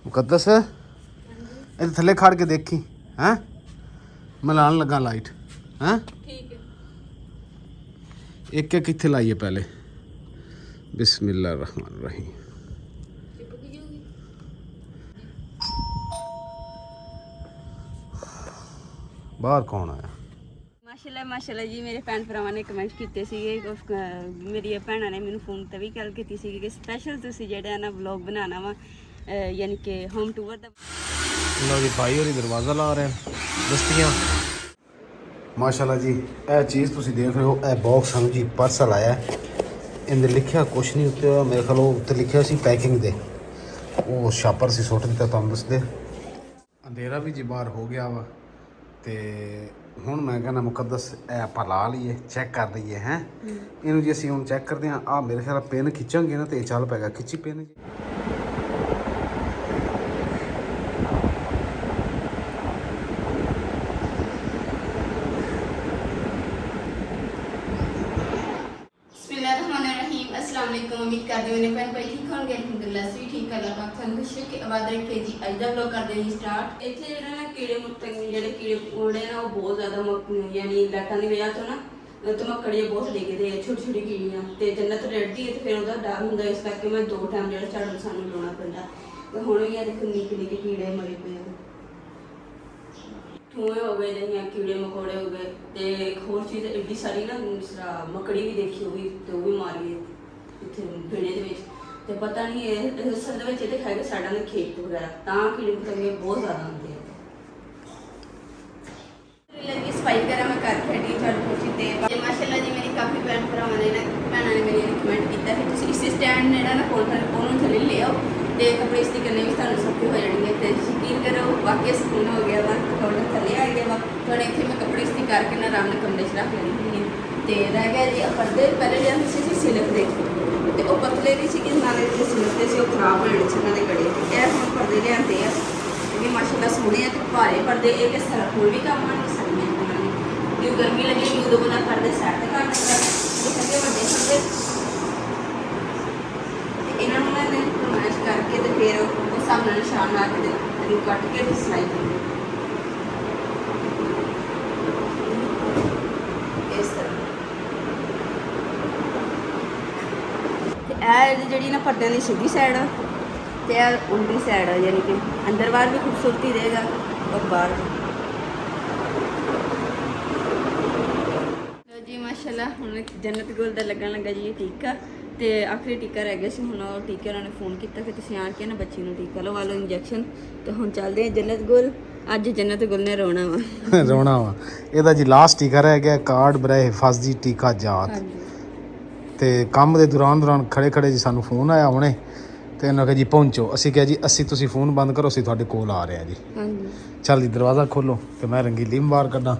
मुकद्दस ਇਹ ਥੱਲੇ ਖੜ ਕੇ ਦੇਖੀ ਹੈ ਮੈਂ ਲਾਣ ਲੱਗਾ ਲਾਈਟ ਹੈ ठीक है। ਇੱਕ ਇੱਕ ਇੱਥੇ ਲਾਈਏ ਪਹਿਲੇ ਬਿਸਮਿਲ੍ਲਾਹਿਰ ਰਹਿਮਾਨਿਰ ਰਹੀਮ चिपक जाऊगी। ਬਾਹਰ ਕੌਣ ਆਇਆ ਮਾਸ਼ਾਅੱਲਾ ਜੀ ਮੇਰੇ ਭੈਣ ਭਰਾਵਾਂ ਨੇ ਕਮੈਂਟ ਕੀਤੇ ਸੀਗੇ ਮੇਰੀਆਂ ਭੈਣਾਂ ਨੇ ਮੈਨੂੰ ਫੋਨ ਤੇ ਵੀ ਗੱਲ ਕੀਤੀ ਸੀ ਕਿ ਸਪੈਸ਼ਲ ਤੁਸੀਂ ਜਿਹੜਾ ਨਾ ਵਲੌਗ ਬਣਾਉਣਾ ਵਾ ਯਾਨੀ ਕਿ ਹੋਮ ਟੂਰ ਦਾ। ਲਓ ਜੀ ਭਾਈ ਹੋਰੀ ਦਰਵਾਜ਼ਾ ਲਾ ਰਹੇ ਨੇ ਦਸਤੀਆਂ ਮਾਸ਼ਾਅੱਲਾ ਜੀ। ਇਹ ਚੀਜ਼ ਤੁਸੀਂ ਦੇਖ ਰਹੇ ਹੋ ਇਹ ਬਾਕਸ ਹਨ ਜੀ ਪਾਰਸਲ ਆਇਆ ਇਹਦੇ ਲਿਖਿਆ ਕੁਛ ਨਹੀਂ ਉੱਤੇ ਮੇਰੇ ਖਿਆਲ ਉਹ ਉੱਤੇ ਲਿਖਿਆ ਸੀ ਪੈਕਿੰਗ ਦੇ ਉਹ ਛਾਪਰ ਸੀ ਸੁੱਟ ਦਿੱਤਾ ਤੁਹਾਨੂੰ ਦੱਸਦੇ ਅੰਧੇਰਾ ਵੀ ਜੀ ਬਾਹਰ ਹੋ ਗਿਆ ਵਾ ਤੇ ਹੁਣ ਮੈਂ ਕਹਿੰਦਾ ਮੁਕੱਦਸ ਇਹ ਆਪਾਂ ਲਾ ਲਈਏ ਚੈੱਕ ਕਰ ਲਈਏ ਹੈ ਇਹਨੂੰ ਜੀ ਅਸੀਂ ਹੁਣ ਚੈੱਕ ਕਰਦੇ ਹਾਂ ਆ ਮੇਰੇ ਖਿਆਲ ਪੈਨ ਖਿੱਚਾਂਗੇ ਨਾ ਤੇ ਇਹ ਚੱਲ ਪੈਗਾ ਖਿੱਚੀ ਪੈਨ ਜੀ उम्मीद करते हो भैन भाई ठीक होंगे अलहमदुलिल्लाह से ठीक है। अल्लाह पाक थानू खुश रखे आबाद रखे जी। अज का व्लॉग करते हैं स्टार्ट। इत्थे जेहड़ा ना कीड़े मुट्टे जेहड़े कीड़े कूड़े ना वो बहुत ज़्यादा यानी लाइटां दी वजह तो ना धमाकड़ियां बहुत डिगदे हैं छोटी छोटी कीड़ियां ते जन्नत रेडी है तो फिर उसका डर हुंदा इस करके मैं 2 टाइम जेहड़ा झाड़ू सानू लाउणा पैंदा ते हुण भी देखो निक्के निक्के कीड़े मरे पे ठूए हो गए जियां कीड़े मकोड़े हो गए ते एक होर चीज़ एड्डी सारी ना मकड़ी भी देखी होगी तो वो भी मारी ਇੱਥੇ ਪਿੰਡੇ ਦੇ ਵਿੱਚ ਤੇ ਪਤਾ ਨਹੀਂ ਇਹ ਅਸਲ ਦੇ ਵਿੱਚ ਇਹ ਦਿਖਾਏਗਾ ਸਾਡਾ ਨੇ ਖੇਤ ਵਗੈਰਾ ਤਾਂ ਕੀੜੇ ਪਤੰਗੇ ਬਹੁਤ ਜ਼ਿਆਦਾ ਹੁੰਦੇ ਆ। ਲੱਗੀ ਸਫਾਈ ਕਰਾਂ ਮੈਂ ਕਰ ਖੜੀ ਝਾੜੂ ਪੋਚੀ ਤੇ ਮਾਸ਼ਾਅੱਲਾ ਜੀ ਮੇਰੀ ਕਾਫੀ ਭੈਣ ਭਰਾਵਾਂ ਨੇ ਨਾ ਭੈਣਾਂ ਨੇ ਮੈਨੂੰ ਰਿਕਮੈਂਡ ਕੀਤਾ ਕਿ ਤੁਸੀਂ ਇਸੇ ਸਟੈਂਡ ਜਿਹੜਾ ਨਾ ਕੋਲਰ ਉਹਨੂੰ ਥੱਲੇ ਲੈ ਆਓ ਤੇ ਕੱਪੜੇ ਇਸਤੀ ਕਰਨੇ ਵੀ ਤੁਹਾਨੂੰ ਸੌਖੇ ਹੋ ਜਾਣਗੇ ਤੇ ਯਕੀਨ ਕਰੋ ਵਾਕਿਆ ਸਕੂਨ ਹੋ ਗਿਆ ਵਾ ਕੋਲਰ ਥੱਲੇ ਆ ਗਿਆ ਵਾ ਹੁਣ ਇੱਥੇ ਮੈਂ ਕੱਪੜੇ ਇਸਤੀ ਕਰਕੇ ਨਾ ਆਰਾਮ ਨਾਲ ਕਮਰੇ 'ਚ ਰੱਖ ਲੈਣੀ ਹੁੰਦੀ ਤੇ ਰਹਿ ਗਿਆ ਜੀ ਪਰਦੇ ਪਹਿਲੇ ਲਿਆਂਦੇ ਸੀ ਸਿਲਕ ਦੇ ਤੇ ਉਹ ਪਤਲੇ ਨਹੀਂ ਸੀ ਕਿ ਨਾਲੇ ਜਿਹੜੇ ਸਿਲਕ ਸੀ ਉਹ ਖਰਾਬ ਹੋ ਜਾਣੇ ਸੀ ਉਹਨਾਂ ਦੇ ਕੜੇ ਇਹ ਹੁਣ ਪਰਦੇ ਲਿਆਂਦੇ ਆ ਇਹ ਵੀ ਮਾਸ਼ਾਅੱਲਾ ਸੋਹਣੇ ਆ ਤੇ ਭਾਰੇ ਪਰਦੇ ਇਹ ਕਿ ਸਰਫ ਹੋਰ ਵੀ ਕੰਮ ਆਉਣਗੇ ਸਰਦੀਆਂ ਉਹਨਾਂ ਨੇ ਜੇ ਗਰਮੀ ਲੱਗੇ ਉਦੋਂ ਬਣਾ ਕਰਦੇ ਸੈੱਟ ਕਰ ਦਿੰਦਾ ਇਹ ਹੈਗੇ ਵੱਡੇ ਹੁੰਦੇ ਤੇ ਇਹਨਾਂ ਨੂੰ ਨਾ ਮੈਸ਼ ਕਰਕੇ ਤੇ ਫਿਰ ਉਹ ਸਾਹਮਣੇ ਨਿਸ਼ਾਨ ਲਾ ਕੇ ਤੇ ਇਹਨੂੰ ਕੱਟ ਕੇ ਤੇ ਸਿਲਾਈ ਕਰਨੀ ਇਸ ਤਰ੍ਹਾਂ। ਇਹ ਜਿਹੜੀ ਨਾ ਪਰਦਿਆਂ ਦੀ ਸਿੱਧੀ ਸਾਈਡ ਆ ਤੇ ਇਹ ਉਲਟੀ ਸਾਈਡ ਆ ਯਾਨੀ ਕਿ ਅੰਦਰ ਬਾਹਰ ਵੀ ਖੂਬਸੂਰਤੀ ਰਹੇਗਾ ਔਰ ਬਾਹਰ ਲੋ ਜੀ ਮਾਸ਼ਾਅੱਲਾ ਹੁਣ ਜੰਨਤ ਗੁਲ ਦਾ ਲੱਗਣ ਲੱਗਾ ਜੀ ਇਹ ਟੀਕਾ ਤੇ ਆਖਰੀ ਟੀਕਾ ਰਹਿ ਗਿਆ ਸੀ ਹੁਣ ਉਹ ਟੀਕੇ ਉਹਨਾਂ ਨੇ ਫੋਨ ਕੀਤਾ ਕਿ ਤੁਸੀਂ ਆਣ ਕੇ ਨਾ ਬੱਚੀ ਨੂੰ ਟੀਕਾ ਲਓ ਵਾਲੋ ਇੰਜੈਕਸ਼ਨ ਤੇ ਹੁਣ ਚੱਲਦੇ ਆ ਜੰਨਤ ਗੁਲ। ਅੱਜ ਜੰਨਤ ਗੁਲ ਨੇ ਰੋਣਾ ਵਾ ਰੋਣਾ ਵਾ ਇਹਦਾ ਜੀ ਲਾਸਟ ਟੀਕਾ ਰਹਿ ਗਿਆ ਕਾਰਡ ਬਰੇ ਹਿਫਾਜ਼ਤੀ ਟੀਕਾ ਜਾਤ ਤੇ ਕੰਮ ਦੇ ਦੌਰਾਨ ਖੜੇ ਜੀ ਸਾਨੂੰ ਫੋਨ ਆਇਆ ਹੁਣੇ ਤੇ ਇਹਨਾਂ ਕਿਹਾ ਜੀ ਪਹੁੰਚੋ ਅਸੀਂ ਕਿਹਾ ਜੀ ਅਸੀਂ ਤੁਸੀਂ ਫੋਨ ਬੰਦ ਕਰੋ ਅਸੀਂ ਤੁਹਾਡੇ ਕੋਲ ਆ ਰਹੇ ਆ ਜੀ। ਹਾਂਜੀ ਚੱਲ ਜੀ ਦਰਵਾਜ਼ਾ ਖੋਲੋ ਤੇ ਮੈਂ ਰੰਗੀਲੀ ਬਾਹਰ ਕੱਢਾਂ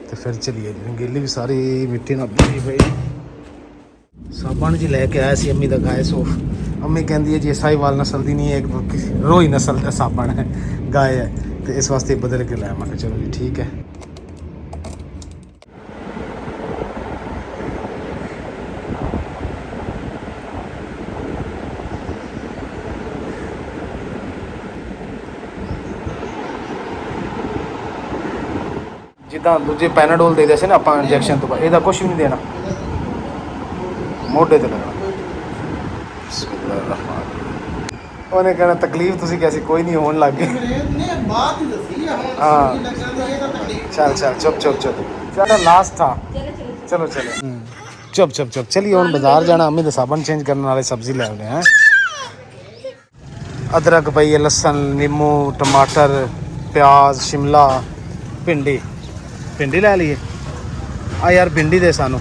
ਤੇ ਫਿਰ ਚਲੀਏ ਜੀ। ਰੰਗੀਲੀ ਵੀ ਸਾਰੀ ਮਿੱਟੀ ਨਾਲ ਭਰੀ ਪਈ ਸਾਬਣ ਜੀ ਲੈ ਕੇ ਆਇਆ ਸੀ ਅੰਮੀ ਦਾ ਗਾਏ ਸੋਫ ਅੰਮੀ ਕਹਿੰਦੀ ਹੈ ਜੀ ਸਾਈਵਾਲ ਨਸਲ ਦੀ ਨਹੀਂ ਹੈ ਇੱਕ ਰੋਈ ਨਸਲ ਦਾ ਸਾਬਣ ਹੈ ਗਾਏ ਹੈ ਤੇ ਇਸ ਵਾਸਤੇ ਬਦਲ ਕੇ ਲਾਇਆ ਮੈਂ ਕਿਹਾ ਚਲੋ ਜੀ ਠੀਕ ਹੈ। ਜਿੱਦਾਂ ਦੂਜੇ ਪੈਨਾਡੋਲ ਦੇ ਸੀ ਨਾ ਆਪਾਂ ਇੰਜੈਕਸ਼ਨ ਤੋਂ ਬਾਅਦ ਇਹਦਾ ਕੁਝ ਵੀ ਨਹੀਂ ਦੇਣਾ ਮੋਢੇ ਤੇ ਲੱਗਣਾ। ਉਹਨੇ ਕਹਿਣਾ ਤਕਲੀਫ ਤੁਸੀਂ ਕਿਹਾ ਸੀ ਕੋਈ ਨਹੀਂ ਹੋਣ ਲੱਗ ਗਈ ਹਾਂ ਚੱਲ ਚੁੱਪ ਸਾਡਾ ਲਾਸਟ ਥਾ ਚਲੋ ਚੁੱਪ ਚਲੀਏ ਹੁਣ ਬਾਜ਼ਾਰ ਜਾਣਾ ਅੰਮੀ ਦਾ ਸਾਬਣ ਚੇਂਜ ਕਰਨ ਵਾਲੇ ਸਬਜ਼ੀ ਲੈ ਆਉਂਦੇ ਹਾਂ ਅਦਰਕ ਪਈ ਲਸਣ ਨਿੰਮੂ ਟਮਾਟਰ ਪਿਆਜ਼ ਸ਼ਿਮਲਾ भिंडी ले लीए आ यार भिंडी दे सानू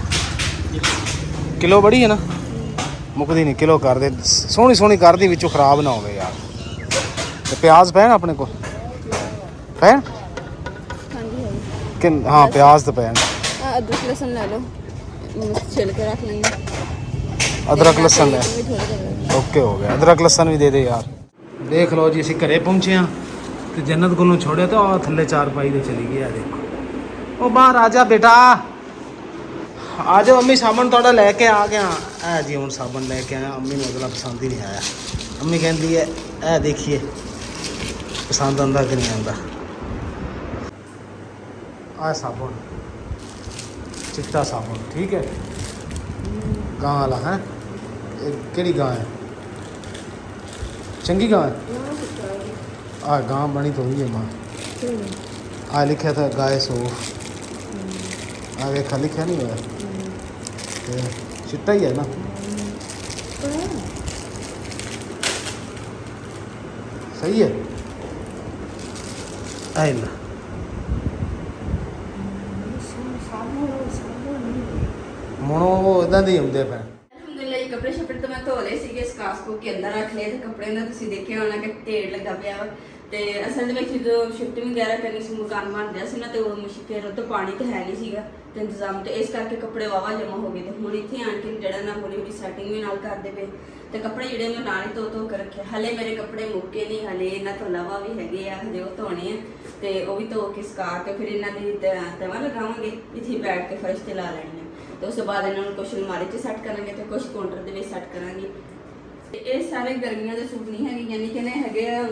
किलो बड़ी है ना मुकदी नहीं किलो कर दे सोहनी सोहनी कर दी विचों खराब ना हो यार ते प्याज पैन अपने को पैन कि हाँ प्याज तो पैन अदरक लहसुन ले लो छिल के रख लेंगे अदरक लहसुन ले ओके हो गया अदरक लहसुन भी दे दे यार। देख लो जी असीं घरे पहुंचे हाँ तो जन्नत कोलों छोड़िया तो आ थल्ले चारपाई ते चली गई। देखो ਉਹ ਬਾਹਰ ਆ ਜਾ ਬੇਟਾ ਆ ਜਾ ਅੰਮੀ ਸਾਬਣ ਤੁਹਾਡਾ ਲੈ ਕੇ ਆ ਗਿਆ ਇਹ ਜੀ ਹੁਣ ਸਾਬਣ ਲੈ ਕੇ ਆਇਆ ਅੰਮੀ ਨੂੰ ਅਗਲਾ ਪਸੰਦ ਹੀ ਨਹੀਂ ਆਇਆ ਅੰਮੀ ਕਹਿੰਦੀ ਹੈ ਇਹ ਦੇਖੀਏ ਪਸੰਦ ਆਉਂਦਾ ਕਿ ਨਹੀਂ ਆਉਂਦਾ। ਆਹ ਸਾਬੁਨ ਚਿੱਟਾ ਸਾਬੁਨ ਠੀਕ ਹੈ, ਗਾਂ ਵਾਲਾ ਹੈ। ਇਹ ਕਿਹੜੀ ਗਾਂ ਹੈ? ਚੰਗੀ ਗਾਂ ਹੈ। ਆਹ ਗਾਂ ਬਣੀ ਤੋਂ ਹੋਈ ਹੈ ਮਾਂ। ਆ ਲਿਖਿਆ था गाय सूफ, आ ਵੇਖਾ ਲਿਖਿਆ ਨਹੀਂ ਹੋਇਆ ਤੇ ਚਿੱਟਾ ਹੀ ਹੈ ਨਾ। ਸਹੀ ਹੈ। ਆਹ ਲੈ ਮੋਣੋ ਉਹ ਇਦਾਂ ਦੇ ਹੀ ਹੁੰਦੇ ਪਏ। ਅਲਹਮਦੁਲਿल्लाह ਜੀ ਕੱਪੜੇ ਸ਼ੱਪੜੇ ਤਾਂ ਮੈਂ ਧੋ ਲਏ ਸੀਗੇ, ਸਕਾਸਕੋ ਕੇ ਅੰਦਰ ਰੱਖ ਲਏ ਤੇ ਕੱਪੜੇ ਦਾ ਤੁਸੀਂ ਦੇਖਿਆ ਹੋਣਾ ਕਿ ਢੇਰ ਲੱਗਾ ਪਿਆ ਵਾ। ਤੇ ਅਸਲ ਦੇ ਵਿੱਚ ਜਦੋਂ ਸ਼ਿਫਟਿੰਗ ਵਗੈਰਾ ਕਰਨੀ ਸੀ, ਮਕਾਨ ਬਣ ਰਿਹਾ ਸੀ ਨਾ, ਤੇ ਉਹ ਫਿਰ ਉੱਥੇ ਪਾਣੀ ਤਾਂ ਹੈ ਨਹੀਂ ਸੀਗਾ ਤੇ ਇੰਤਜ਼ਾਮ, ਤੇ ਇਸ ਕਰਕੇ ਕੱਪੜੇ ਵਾਵਾ ਜਮਾ ਹੋ ਗਏ। ਤੇ ਹੁਣ ਇੱਥੇ ਆਣ ਕੇ ਜਿਹੜਾ ਨਾ ਹੌਲੀ ਹੌਲੀ ਸੈਟਿੰਗ ਵੀ ਨਾਲ ਕਰਦੇ ਪਏ ਤੇ ਕੱਪੜੇ ਜਿਹੜੇ ਮੈਂ ਨਾਲ ਹੀ ਧੋ ਕੇ ਰੱਖੇ। ਹਲੇ ਮੇਰੇ ਕੱਪੜੇ ਮੁੱਕੇ ਨਹੀਂ, ਹਲੇ ਇਹਨਾਂ ਤੋਂ ਇਲਾਵਾ ਵੀ ਹੈਗੇ ਆ, ਹਲੇ ਉਹ ਧੋਣੇ ਆ ਤੇ ਉਹ ਵੀ ਧੋ ਕੇ ਸੁਕਾ ਕੇ ਫਿਰ ਇਹਨਾਂ ਦੀ ਤਵਾ ਲਗਾਵਾਂਗੇ, ਇੱਥੇ ਬੈਠ ਕੇ ਫਰਸ਼ ਤੇ ਲਾ ਲੈਣੀ ਆ। ਤੇ ਉਸ ਤੋਂ ਬਾਅਦ ਇਹਨਾਂ ਨੂੰ ਕੁਛ ਅਲਮਾਰੀ 'ਚ ਸੈੱਟ ਕਰਾਂਗੇ ਤੇ ਕੁਛ ਕਾਊਂਟਰ ਦੇ ਵਿੱਚ ਸੈੱਟ ਕਰਾਂਗੇ। ਤੇ ਇਹ ਸਾਰੇ ਗਰਮੀਆਂ ਦੇ ਸੂਟ ਨਹੀਂ ਹੈਗੇ, ਯਾਨੀ ਕਿ ਨੇ ਹੈਗੇ ਆ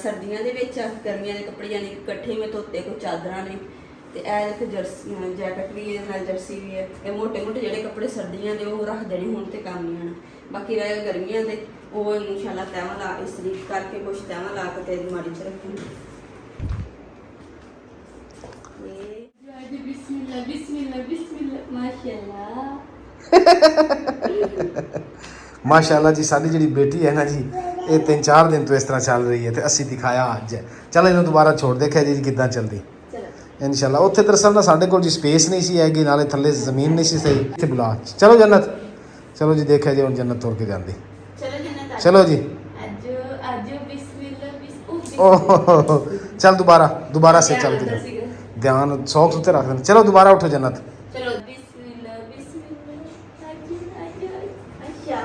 ਸਰਦੀਆਂ ਦੇ ਵਿੱਚ। ਗਰਮੀਆਂ ਦੇ ਕੱਪੜੇ ਯਾਨੀ ਇਕੱਠੇ ਮੈਂ ਧੋਤੇ, ਕੋਈ ਚਾਦਰਾਂ ਨੇ ਤੇ ਇਹ ਇੱਕ ਜਰਸੀ ਜੈਕਟ ਵੀ ਹੈ ਨਾਲ, ਜਰਸੀ ਵੀ ਹੈ। ਇਹ ਮੋਟੇ ਮੋਟੇ ਜਿਹੜੇ ਕੱਪੜੇ ਸਰਦੀਆਂ ਦੇ ਉਹ ਰੱਖ ਦੇਣੇ ਹੁਣ ਤੇ ਕੰਮ ਨਹੀਂ ਆਣਾ। ਬਾਕੀ ਰਹੇ ਗਰਮੀਆਂ ਦੇ ਉਹ ਇਨਸ਼ਾਅੱਲਾ ਤੈਵਾਂ ਲਾ ਇਸ ਤਰੀਕ ਕਰਕੇ ਕੁਛ ਤੈਵਾਂ ਲਾ ਕੇ ਤੇ ਅਲਮਾਰੀ 'ਚ ਰੱਖਾਂਗੇ। ਬਿਸਮਿल्लाह बिस्मिल्लाह बिस्मिल्लाह माशाल्लाह ਮਾਸ਼ਾਅੱਲਾ ਜੀ। ਸਾਡੀ ਜਿਹੜੀ ਬੇਟੀ ਹੈ ਨਾ ਜੀ, ਇਹ 3-4 ਦਿਨ ਤੋਂ ਇਸ ਤਰ੍ਹਾਂ ਚੱਲ ਰਹੀ ਹੈ ਤੇ ਅਸੀਂ ਦਿਖਾਇਆ ਅੱਜ। ਚਲੋ ਇਹਨੂੰ ਦੁਬਾਰਾ ਛੋੜ ਦੇਖਿਆ ਜੀ ਕਿੱਦਾਂ ਚੱਲਦੀ ਇਨਸ਼ਾਅੱਲਾ। ਉੱਥੇ ਦਰਅਸਲ ਨਾ ਸਾਡੇ ਕੋਲ ਜੀ ਸਪੇਸ ਨਹੀਂ ਸੀ ਹੈਗੀ, ਨਾਲੇ ਥੱਲੇ ਜ਼ਮੀਨ ਨਹੀਂ ਸੀ ਸਹੀ। ਇੱਥੇ ਬੁਲਾ ਚਲੋ ਜੰਨਤ, ਚਲੋ ਜੀ ਦੇਖਿਆ ਜੀ ਹੁਣ ਜੰਨਤ ਤੁਰ ਕੇ ਜਾਂਦੀ। ਚਲੋ ਜੰਨਤ ਚਲੋ ਜੀ ਅੱਜ ਬਿਸਮਿल्लाह ਓਹ ਚੱਲ ਦੁਬਾਰਾ ਸੇ ਚੱਲ ਕੇ ध्यान सॉक्स उत्ते रख देना। चलो दोबारा उठो जन्नत। चलो बिस्मिल्लाह बिस्मिल्लाह अच्छा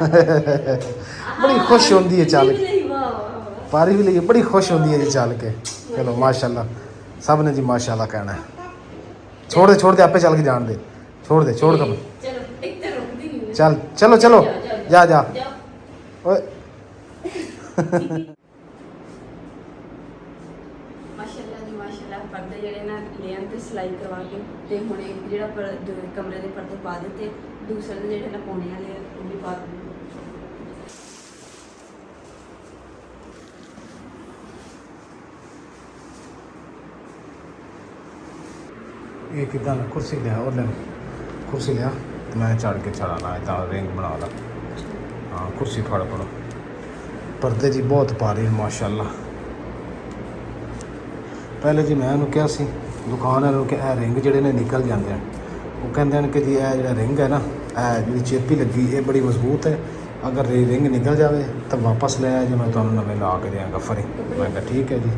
बड़ी खुश होंदी है चल के, पारी भी लगी बड़ी खुश होंदी है जी चल के। चलो माशाल्लाह, सब ने जी माशाल्लाह कहना है। छोड़ दे आपे चल के जान दे, छोड़ दे चलो एक तो रुक दी नहीं। चल चलो जा ओए पर्दे ਜਿਹੜੇ ਨਾ ਲੈਣ ਤੇ ਸਿਲਾਈ ਕਰਵਾ ਕੇ ਤੇ ਹੁਣ ਇੱਕ ਜਿਹੜਾ ਕਮਰੇ ਦੇ ਪਰਦੇ ਪਾ ਦਿੱਤੇ, ਦੂਸਰੇ ਦੇ ਜਿਹੜੇ ਨਾ ਪਾਉਣੇ ਵਾਲੇ ਉਹ ਵੀ ਪਾ ਦਿੱਤੇ। ये कितना कुर्सी लिया और ले कुर्सी लिया तो मैं चढ़ के चढ़ा ला इतना रिंग बना ला। हाँ कुर्सी फड़ पड़ो। पर्दे जी बहुत भारी माशाल्लाह। पहले जी मैं उन्होंने क्या सी दुकान वालों कि यह रिंग जोड़े ने निकल जाते हैं, वो कहते हैं कि जी यह जो रिंग है ना, जी चेपी लगी ये बड़ी मजबूत है, अगर रिंग निकल जाए तो वापस ले आए जो मैं तुम्हें नवे ला के देंगा फ्री। मैं कहा ठीक है जी,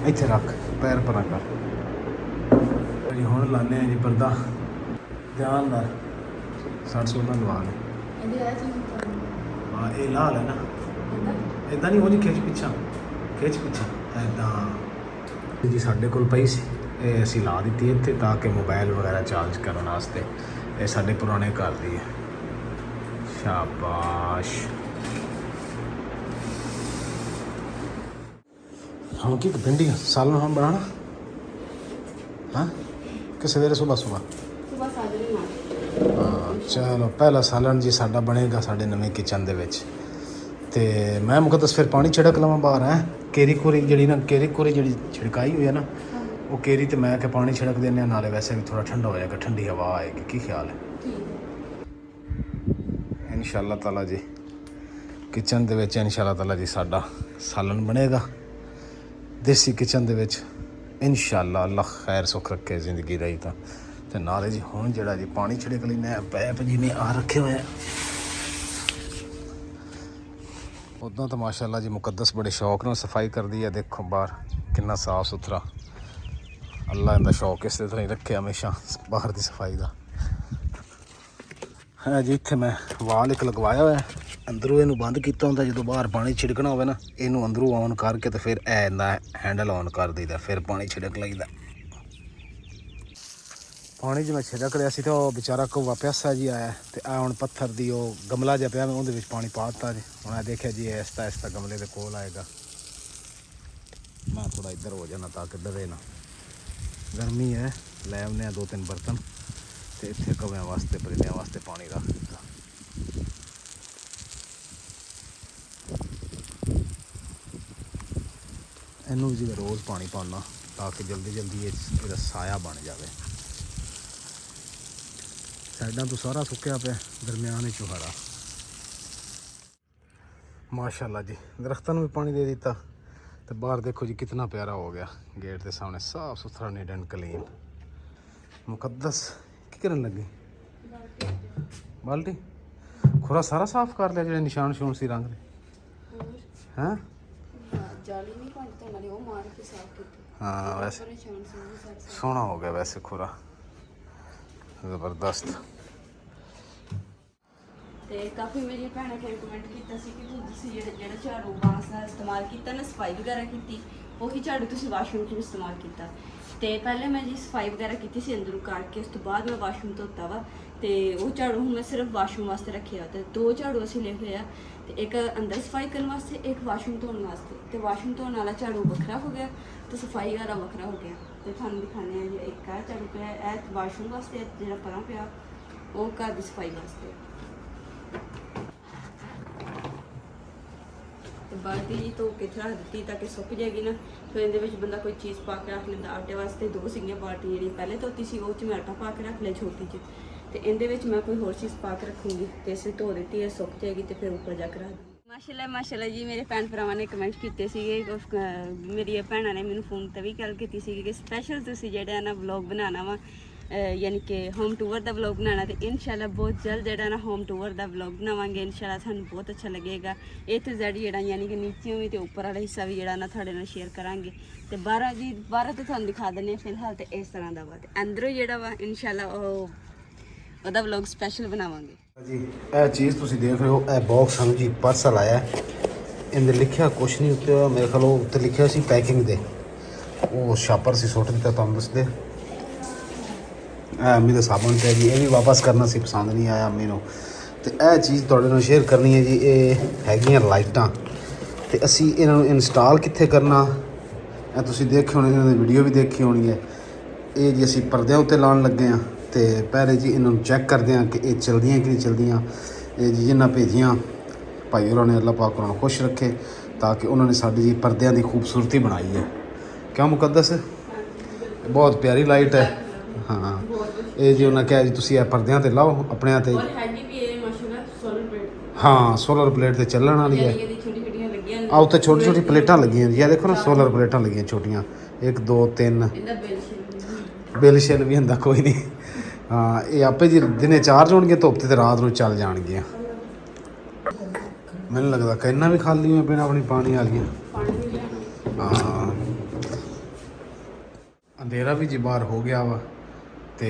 इत्थे रख पैर पर कर जी। हुण लाने जी पर्दा ध्यान नाल सट सूट ना लवा ले। हाँ ये ला लेना इदा नहीं, वो जी खिच पिछा इदा जी साढ़े कोल पई सी, ਇਹ ਅਸੀਂ ਲਾ ਦਿੱਤੀ ਇੱਥੇ ਤਾਂ ਕਿ ਮੋਬਾਈਲ ਵਗੈਰਾ ਚਾਰਜ ਕਰਨ ਵਾਸਤੇ। ਇਹ ਸਾਡੇ ਪੁਰਾਣੇ ਘਰ ਦੀ ਹੈ। ਸ਼ਾਬਾਸ਼। ਹਾਂ ਕੀ ਭਿੰਡੀ ਸਾਲਨ ਹਮ ਬਣਾਣਾ ਹਾਂ ਕਿ ਸਵੇਰੇ ਸਵੇਰ ਸਾਜਰੇ ਨਾਲ। ਹਾਂ ਚਲੋ ਪਹਿਲਾ ਸਾਲਨ ਜੀ ਸਾਡਾ ਬਣੇਗਾ ਸਾਡੇ ਨਵੇਂ ਕਿਚਨ ਦੇ ਵਿੱਚ। ਤੇ ਮੈਂ ਮੁਕੱਦਸ ਫਿਰ ਪਾਣੀ ਛਿੜਕ ਲਵਾਂ ਬਾਹਰ ਹੈ। ਕੇਰੀ ਕੋਰੀ ਜਿਹੜੀ ਛਿੜਕਾਈ ਹੋਈ ਹੈ ਨਾ, ਉਹ ਕੇਰੀ ਤੇ ਮੈਂ ਕਿ ਪਾਣੀ ਛਿੜਕ ਦਿੰਦੇ ਹਾਂ, ਨਾਲੇ ਵੈਸੇ ਵੀ ਥੋੜਾ ਠੰਡਾ ਹੋ ਜਾਏਗਾ, ਠੰਡੀ ਹਵਾ ਆਏਗੀ। ਕੀ ਖਿਆਲ ਹੈ? ਇਨਸ਼ਾਅੱਲਾ ਤਾਲਾ ਜੀ ਕਿਚਨ ਦੇ ਵਿੱਚ ਇਨਸ਼ਾਅੱਲਾ ਤਾਲਾ ਜੀ ਸਾਡਾ ਸਾਲਨ ਬਣੇਗਾ ਦੇਸੀ ਕਿਚਨ ਦੇ ਵਿੱਚ ਇਨਸ਼ਾਅੱਲਾ। ਅੱਲਾ ਖੈਰ ਸੁੱਖ ਰੱਖੇ ਜ਼ਿੰਦਗੀ ਰਹੀ ਤਾਂ। ਤੇ ਨਾਲੇ ਜੀ ਹੁਣ ਜਿਹੜਾ ਜੀ ਪਾਣੀ ਛਿੜਕ ਲੈਣਾ ਪੈਪ ਜਿਵੇਂ ਆ ਰੱਖੇ ਹੋਏ ਆ। ਉੱਦਾਂ ਤਾਂ ਮਾਸ਼ਾਅੱਲਾ ਜੀ ਮੁਕੱਦਸ ਬੜੇ ਸ਼ੌਕ ਨਾਲ ਸਫਾਈ ਕਰਦੀ ਹੈ। ਦੇਖੋ ਬਾਹਰ ਕਿੰਨਾ ਸਾਫ ਸੁਥਰਾ। ਅੱਲਾ ਇਹਦਾ ਸ਼ੌਕ ਇਸੇ ਤਰ੍ਹਾਂ ਹੀ ਰੱਖੇ ਹਮੇਸ਼ਾ ਬਾਹਰ ਦੀ ਸਫਾਈ ਦਾ ਹੈ ਜੀ। ਇੱਥੇ ਮੈਂ ਵਾਲ ਇੱਕ ਲਗਵਾਇਆ ਹੋਇਆ, ਅੰਦਰੋਂ ਇਹਨੂੰ ਬੰਦ ਕੀਤਾ ਹੁੰਦਾ। ਜਦੋਂ ਬਾਹਰ ਪਾਣੀ ਛਿੜਕਣਾ ਹੋਵੇ ਨਾ, ਇਹਨੂੰ ਅੰਦਰੋਂ ਔਨ ਕਰਕੇ ਤੇ ਫਿਰ ਇਹ ਇਹਦਾ ਹੈਂਡਲ ਔਨ ਕਰ ਦਈਦਾ, ਫਿਰ ਪਾਣੀ ਛਿੜਕ ਲਈਦਾ। ਪਾਣੀ ਜਿਵੇਂ ਛਿੜਕ ਲਿਆ ਸੀ ਤਾਂ ਉਹ ਵਿਚਾਰਾ ਕੌਵਾ ਪਿਆਸਾ ਜੀ ਆਇਆ ਤੇ ਆ ਹੁਣ ਪੱਥਰ ਦੀ ਉਹ ਗਮਲਾ ਜਿਹਾ ਪਿਆ, ਮੈਂ ਉਹਦੇ ਵਿੱਚ ਪਾਣੀ ਪਾ ਦਿੱਤਾ ਜੀ। ਹੁਣ ਆ ਦੇਖਿਆ ਜੀ ਆਹਿਸਤਾ ਆਹਿਸਤਾ ਗਮਲੇ ਦੇ ਕੋਲ ਆਏਗਾ। ਮੈਂ थोड़ा इधर हो जाना ताकि डरे ना। गर्मी है, लै आने 2-3 बर्तन तो इतने कव्या वास्ते परिंदियां वास्ते पानी रख दिता। इनू जी रोज़ पानी पाना ताकि जल्दी जल्दी ये साया बन जाए। साइडा तो सारा सुक्या पे, दरम्यान हरा। माशाल्लाह जी, दरख्तों में भी पानी दे दिता। तो बाहर देखो जी कितना प्यारा हो गया, गेट के सामने साफ सुथरा नीट एंड क्लीन। मुकद्दस की करन लगी बाल्टी खुरा सारा साफ कर लिया, जो निशान शून सी रंग दे हैं। हाँ वैसे सोहना हो गया वैसे खुरा, जबरदस्त। ਤੇ ਕਾਫੀ ਮੇਰੀ ਭੈਣਾਂ ਨੇ ਕਮੈਂਟ ਕੀਤਾ ਸੀ ਕਿ ਤੁਸੀਂ ਜਿਹੜਾ ਝਾੜੂ ਬਾਂਸ ਦਾ ਇਸਤੇਮਾਲ ਕੀਤਾ ਨਾ, ਸਫਾਈ ਵਗੈਰਾ ਕੀਤੀ, ਉਹੀ ਝਾੜੂ ਤੁਸੀਂ ਵਾਸ਼ਰੂਮ 'ਚ ਵੀ ਇਸਤੇਮਾਲ ਕੀਤਾ। ਤੇ ਪਹਿਲੇ ਮੈਂ ਜੀ ਸਫਾਈ ਵਗੈਰਾ ਕੀਤੀ ਸੀ ਅੰਦਰੋਂ ਕੱਢ ਕੇ, ਉਸ ਤੋਂ ਬਾਅਦ ਮੈਂ ਵਾਸ਼ਰੂਮ ਧੋਤਾ ਵਾ। ਤੇ ਉਹ ਝਾੜੂ ਹੁਣ ਮੈਂ ਸਿਰਫ ਵਾਸ਼ਰੂਮ ਵਾਸਤੇ ਰੱਖਿਆ। ਤੇ 2 ਝਾੜੂ ਅਸੀਂ ਲਏ ਹੋਏ ਆ, ਤੇ ਇੱਕ ਅੰਦਰ ਸਫਾਈ ਕਰਨ ਵਾਸਤੇ, ਇੱਕ ਵਾਸ਼ਰੂਮ ਧੋਣ ਵਾਸਤੇ। ਤੇ ਵਾਸ਼ਰੂਮ ਧੋਣ ਵਾਲਾ ਝਾੜੂ ਵੱਖਰਾ ਹੋ ਗਿਆ ਤੇ ਸਫਾਈ ਵਾਲਾ ਵੱਖਰਾ ਹੋ ਗਿਆ। ਤੇ ਤੁਹਾਨੂੰ ਦਿਖਾਉਂਦੇ ਆ ਜੀ, ਇੱਕ ਆ ਝਾੜੂ ਪਿਆ, ਇਹ ਵਾਸ਼ਰੂਮ ਵਾਸਤੇ, ਜਿਹੜਾ ਪਰਾਂ ਪਿਆ ਉਹ ਘਰ ਦੀ ਸਫਾਈ ਵਾਸਤੇ। बाल्टी जी धो के रख दी ताकि सुक जाएगी ना। फिर ये बंदा कोई चीज़ पा के रख लेंदा। आटे वास्ते 2 सीगियां बाल्टी जी पहले धोती सी, वो मैं आटा पा के रख लिया छोटी जी। तो इहदे मैं कोई होर चीज़ पा के रखूँगी, तो इसे धो दी है, सुक जाएगी तो फिर ऊपर जाकर रख दूँगी। माशाल्लाह माशाल्लाह जी, मेरे भैन भरावां ने कमेंट किए थे, मेरी भैनों ने मैंने फ़ोन पर भी गल की कि स्पैशल तुसीं जिहड़ा ना व्लॉग बनाना वा, यानी कि होम टूर का व्लॉग बनाना। तो इंशाल्लाह बहुत जल्द जो ना होम टूर का व्लॉग बनावांगे। इंशाल्लाह थानू बहुत अच्छा लगेगा। ए टू ज़ेड जो यानी कि नीचे भी तो ऊपर वाला हिस्सा भी जो ना थोड़े नाल शेयर करांगे। तो बाहर तो थानू दिखा देने फिलहाल तो इस तरह का वा। अंदरों जो वा इंशाल्लाह ओहदा व्लॉग स्पैशल बनावांगे जी। यह चीज़ तुसीं देख रहे हो, यह बॉक्स हम जी पार्सल आया। इनमें लिखा कुछ नहीं उत्ते, मेरे ख्याल उत्ते लिखा सी पैकिंग दे, वो छापर से सुट दिता तुहानू दसदे। अम्मी का साबन है जी, ये भी वापस करना सी, पसंद नहीं आया अम्मी नूं। तो यह चीज़ तुहाडे नाल शेयर करनी है जी। ये हैगियां लाइटां, तो असी इन्हां नूं इंस्टॉल कित्थे करना, तुसीं देखे होने, इन्हां दी वीडियो भी देखी होनी है। ये जी असी परदे उत्ते लाउण लगे हाँ। तो पहले जी इन्हां नूं चैक करदे हाँ कि ये चलदियां कि नहीं चलदियां। ये जी जिन्हां भेजियां भाई होरां ने, अल्लाह पाक उन्हां नूं खुश रखे, ताकि उन्होंने साडी जी परदियां दी खूबसूरती बनाई है। क्यों मुकद्दस, बहुत प्यारी लाइट है। हाँ ये जी उन्हें कहा जी तुसीं परदियां ते लाओ अपने ते। हाँ सोलर प्लेट ते चलण वाली है। आ उत्ते छोटी छोटी प्लेटां लगियां जी, देखो ना सोलर प्लेटां लगियां छोटियां, 1 2 3। बिल शिल भी हुंदा कोई नहीं। हाँ ये आपे जी दिने चार्ज होणगे, धुप्प ते रात नूं चल जाणगियां। मैनूं लगदा कैनां भी खाली होई पिन अपनी पानी वालियां। हाँ अंधेरा भी जी बाहर हो गया वा। तो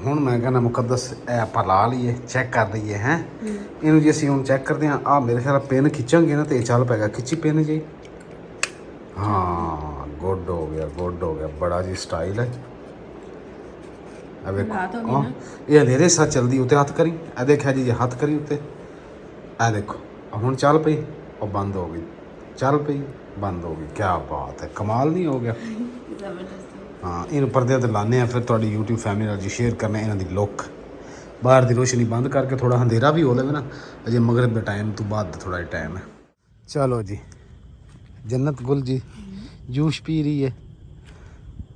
हुण मैं कहना मुकद्दस ए आपां ला लीए, चैक कर लईए हैं इनू जी। असीं हुण चैक करते हैं। आ मेरे ख्याल पेन खिंचांगे ना तो ये चल पेगा। खिंची पेन जी। हाँ गुड हो गया, गुड हो गया, बड़ा जी स्टाइल है। अब देखो ये अंधेरे साथ चलती, उत्ते हथ करी, ए देखा जी हथ करी उत्ते, ए देखो हुण चल पई और बंद हो गई, चल पई बंद हो गई। क्या बात है, कमाल नहीं हो गया। हाँ इन परदे ते लाने हैं, फिर थोड़ी यूट्यूब फैमिली नाल जी शेयर करने इन्हां दी लुक। बाहर दी रोशनी बंद करके थोड़ा अंधेरा भी हो लवे ना, अजे मगरिब के टाइम तो बाद थोड़ा टाइम है। चलो जी जन्नत गुल जी जूस पी रही है।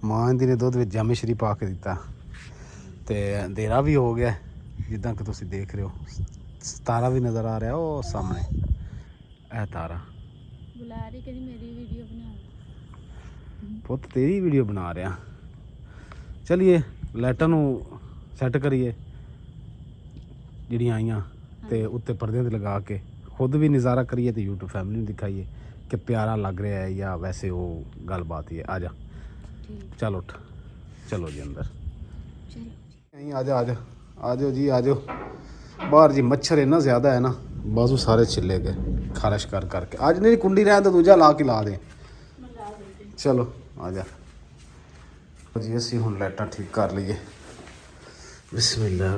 मां दी ने दुध विच जामिश्री पा के दिता। तो अंधेरा भी हो गया जिद्दां कि तुसीं देख रहे हो। तारा भी नज़र आ रहा है वो सामने, ए तारा बुला रही कदी मेरी वीडियो बना। पुत तेरी वीडियो बना रहा। चलिए लाइटां नूं सैट करिए जिहड़ियां आईयां, ते उत्ते परदे ते लगा के खुद भी नज़ारा करिए, तो यूट्यूब फैमिली नूं दिखाइए कि प्यारा लग रहा है या वैसे वो गलबात ही है। आ जा चल उठ, चलो जी अंदर। आ जा आ जाओ जी, आ जाओ बाहर जी। मच्छर इन्ना ज़्यादा है ना, बाजू सारे छिले गए खारिश कर करके। आज नहीं कुंडी रहने तो दूजा ला के ला दे। चलो आ जा जी। असीं हुण लाइटां ठीक कर लईए। बिस्मिल्लाह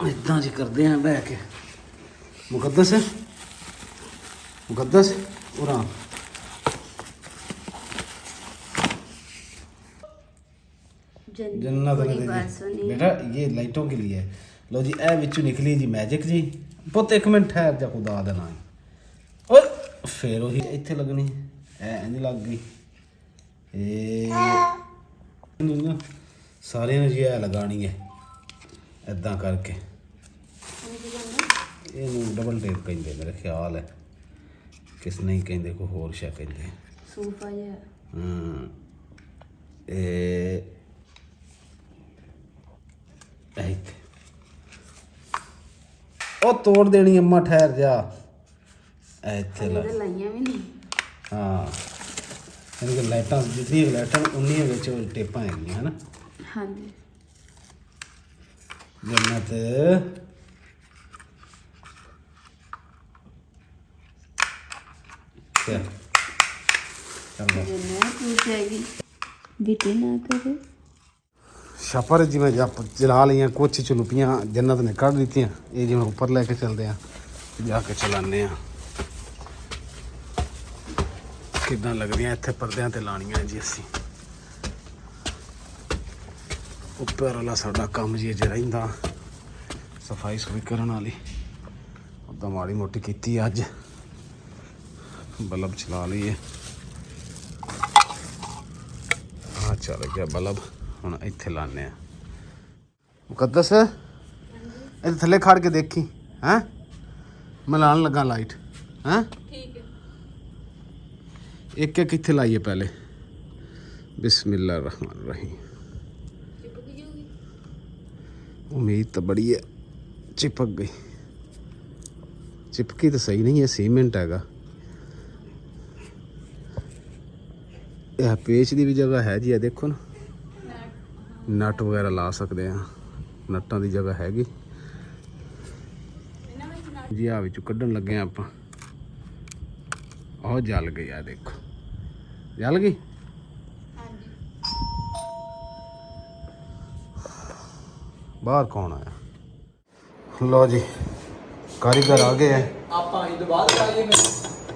इदां जी करदे हैं बह के। मुकद्दस मुकद्दस उरा जन्नत पूरी ने बात दी सुनी। बेटा, ये लाइटों के लिए है। लो जी, ए विचों निकली जी मैजिक जी। पुत एक मिनट ठहर जा, खुदा दा नाम। ओए फिर वही इत्थे लगनी, ए इंज लग गई। ए सारे ने जी ए लगानी है इदां करके। ਇਹਨੂੰ ਡਬਲ ਟੇਪ ਕਹਿੰਦੇ ਮੇਰੇ ਖਿਆਲ ਹੈ, ਕਿਸ ਨਹੀਂ ਕਹਿੰਦੇ, ਕੋਈ ਹੋਰ ਸ਼ਾ ਕਹਿੰਦੇ ਸੂਫਾ ਜਿਹਾ। ਇਹ ਇੱਥੇ ਉਹ ਤੋੜ ਦੇਣੀ ਅੰਮਾ, ਠਹਿਰ ਜਾ। ਇੱਥੇ ਲਾ, ਲਾਈਆਂ ਵੀ ਨਹੀਂ। ਹਾਂ ਯਾਨੀ ਕਿ ਲਾਈਟਾਂ ਜਿੰਨੀਆਂ ਲਾਈਟਾਂ ਉਨੀਆਂ ਵਿੱਚ ਟੇਪਾਂ ਹੈਗੀਆਂ ਹਨ। ਹਾਂਜੀ ਜੰਨਤ ਚੱਲ ਜਿੰਨੇ ਪੁੱਛੇਗੀ ਬਿਤੇ ਨਾ ਕਰੇ। ਛਾਪਰ ਜਿਵੇਂ ਜਲਾ ਲਈਆਂ, ਕੁਛ ਚਲੂਪੀਆਂ ਜੰਨਤ ਨੇ ਕੱਢ ਦਿੱਤੀਆਂ। ਇਹ ਜਿਵੇਂ ਉੱਪਰ ਲੈ ਕੇ ਚੱਲਦੇ ਆ, ਜਾ ਕੇ ਚਲਾਉਂਦੇ ਆ ਕਿੱਦਾਂ ਲੱਗਦੀਆਂ। ਇੱਥੇ ਪਰਦਿਆਂ ਤੇ ਲਾਣੀਆਂ ਜੀ ਅਸੀਂ। ਉੱਪਰ ਵਾਲਾ ਸਾਡਾ ਕੰਮ ਜੀ ਅਜੇ ਰਹਿੰਦਾ, ਸਫਾਈ ਸੁਫਾਈ ਕਰਨ ਵਾਲੀ। ਉੱਦਾਂ ਮਾੜੀ ਮੋਟੀ ਕੀਤੀ ਅੱਜ। ਬਲਬ ਚਲਾ ਲਈਏ, ਹਾਂ ਚੱਲ ਗਿਆ ਬਲਬ। ਹੁਣ ਇੱਥੇ ਲਾਉਂਦੇ ਆ। ਮੁਕੱਦਸ ਇੱਥੇ ਥੱਲੇ ਖੜ ਕੇ ਦੇਖੀ, ਹੈਂ ਮੈਂ ਲਾਉਣ ਲੱਗਾ ਲਾਈਟ। ਹੈਂ ਠੀਕ ਹੈ। ਇੱਕ ਇੱਕ ਇੱਥੇ ਲਾਈਏ ਪਹਿਲੇ। ਬਿਸਮਿल्लाह रहमान रहीम। ਚਿਪਕ ਜੂਗੀ। उम्मीद तो बड़ी है, चिपक गई। चिपकी तो सही नहीं है, सीमेंट हैगा। यह पेच की भी जगह है जी, देखो ना, नट वगैरह ला सकते हैं, नट्टां की जगह हैगी जी। आ विचों कड्ढन लगे आप। और जल गई, आ देखो जल गई। बाहर कौन आया? लो जी, कारीगर आ गए हैं।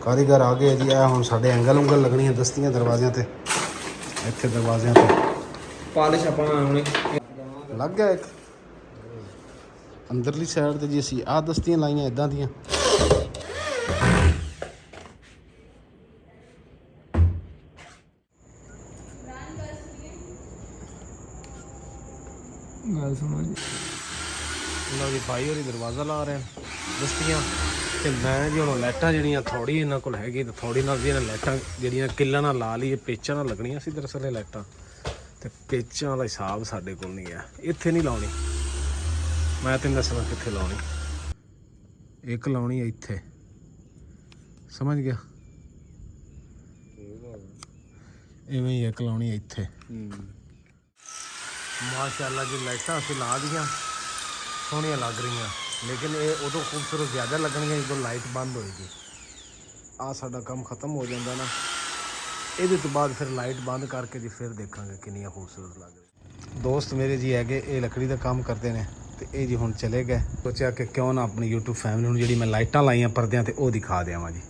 कारीगर आ गए जी। आ हुण साडे एंगल उंगल लगनी है दस्तियां दरवाज़ियां ते। इत्थे दरवाज़ियां ते पालिश अपना हुणे लग गया एक। अंदरली साइड ते जी असीं आ दस्तियां लाइयां इदां दियां। गल सुनो जी। ਲਓ ਜੀ, ਭਾਈ ਹੋਰੀ ਦਰਵਾਜ਼ਾ ਲਾ ਰਹੇ ਨੇ ਦਸਤੀਆਂ ਤੇ ਮੈਂ ਜੀ ਹੁਣ ਲਾਈਟਾਂ ਜਿਹੜੀਆਂ ਥੋੜੀ ਇਹਨਾਂ ਕੋਲ ਹੈਗੀ ਤੇ ਥੋੜੀ ਨਾਲ ਜੀ ਇਹਨਾਂ ਲਾਈਟਾਂ ਜਿਹੜੀਆਂ ਕਿੱਲਾਂ ਨਾਲ ਲਾ ਲਈਏ, ਪੇਚਾਂ ਨਾਲ ਲੱਗਣੀਆਂ ਸੀ ਦਰਅਸਲ ਇਹ ਲਾਈਟਾਂ, ਤੇ ਪੇਚਾਂ ਵਾਲਾ ਹਿਸਾਬ ਸਾਡੇ ਕੋਲ ਨਹੀਂ ਹੈ। ਇੱਥੇ ਨਹੀਂ ਲਾਉਣੀ, ਮੈਂ ਤੈਨੂੰ ਦੱਸਣਾ ਕਿੱਥੇ ਲਾਉਣੀ। ਇੱਕ ਲਾਉਣੀ ਹੈ ਇੱਥੇ, ਸਮਝ ਗਿਆ? ਇਵੇਂ ਹੀ ਇੱਕ ਲਾਉਣੀ ਹੈ ਇੱਥੇ। ਮਾਸ਼ਾਅੱਲਾ ਜੀ, ਲਾਈਟਾਂ ਅਸੀਂ ਲਾ ਦੀਆਂ, ਸੋਹਣੀਆਂ ਲੱਗ ਰਹੀਆਂ, ਲੇਕਿਨ ਇਹ ਉਦੋਂ ਖੂਬਸੂਰਤ ਜ਼ਿਆਦਾ ਲੱਗਣਗੀਆਂ ਜਦੋਂ ਲਾਈਟ ਬੰਦ ਹੋਏਗੀ। ਆ ਸਾਡਾ ਕੰਮ ਖਤਮ ਹੋ ਜਾਂਦਾ ਨਾ, ਇਹਦੇ ਤੋਂ ਬਾਅਦ ਫਿਰ ਲਾਈਟ ਬੰਦ ਕਰਕੇ ਜੀ ਫਿਰ ਦੇਖਾਂਗੇ ਕਿੰਨੀਆਂ ਖੂਬਸੂਰਤ ਲੱਗ ਰਹੀਆਂ। ਦੋਸਤ ਮੇਰੇ ਜੀ ਹੈਗੇ, ਇਹ ਲੱਕੜੀ ਦਾ ਕੰਮ ਕਰਦੇ ਨੇ ਤੇ ਇਹ ਜੀ ਹੁਣ ਚਲੇ ਗਏ। ਸੋਚਿਆ ਕਿ ਕਿਉਂ ਨਾ ਆਪਣੀ YouTube ਫੈਮਿਲੀ ਨੂੰ ਜਿਹੜੀ ਮੈਂ ਲਾਈਟਾਂ ਲਾਈਆਂ ਪਰਦਿਆਂ ਤੇ ਉਹ ਦਿਖਾ ਦਿਆਵਾਂ ਜੀ।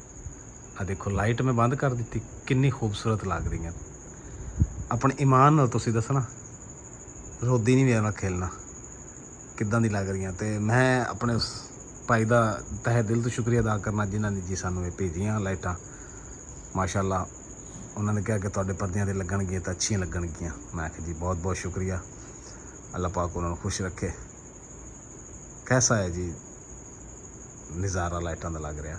ਆ ਦੇਖੋ, ਲਾਈਟ ਮੈਂ ਬੰਦ ਕਰ ਦਿੱਤੀ, ਕਿੰਨੀ ਖੂਬਸੂਰਤ ਲੱਗ ਰਹੀਆਂ। ਆਪਣੇ ਈਮਾਨ ਨਾਲ ਤੁਸੀਂ ਦੱਸਣਾ, ਰੋਦੀ ਨਹੀਂ ਮੇਰੇ ਨਾਲ ਖੇਲਣਾ, ਕਿੱਦਾਂ ਦੀ ਲੱਗ ਰਹੀਆਂ। ਤੇ ਮੈਂ ਆਪਣੇ ਉਸ ਭਾਈ ਦਾ ਤਹਿ ਦਿਲ ਤੋਂ ਸ਼ੁਕਰੀਆ ਅਦਾ ਕਰਨਾ ਜਿਨ੍ਹਾਂ ਨੇ ਜੀ ਸਾਨੂੰ ਇਹ ਭੇਜੀਆਂ ਲਾਈਟਾਂ। ਮਾਸ਼ਾਅੱਲਾ, ਉਹਨਾਂ ਨੇ ਕਿਹਾ ਕਿ ਤੁਹਾਡੇ ਪਰਦਿਆਂ 'ਤੇ ਲੱਗਣਗੀਆਂ ਤਾਂ ਅੱਛੀਆਂ ਲੱਗਣਗੀਆਂ। ਮੈਂ ਕਿਹਾ ਜੀ ਬਹੁਤ ਬਹੁਤ ਸ਼ੁਕਰੀਆ, ਅੱਲਾਹ ਪਾਕ ਉਹਨਾਂ ਨੂੰ ਖੁਸ਼ ਰੱਖੇ। ਕੈਸਾ ਹੈ ਜੀ ਨਜ਼ਾਰਾ ਲਾਈਟਾਂ ਦਾ ਲੱਗ ਰਿਹਾ?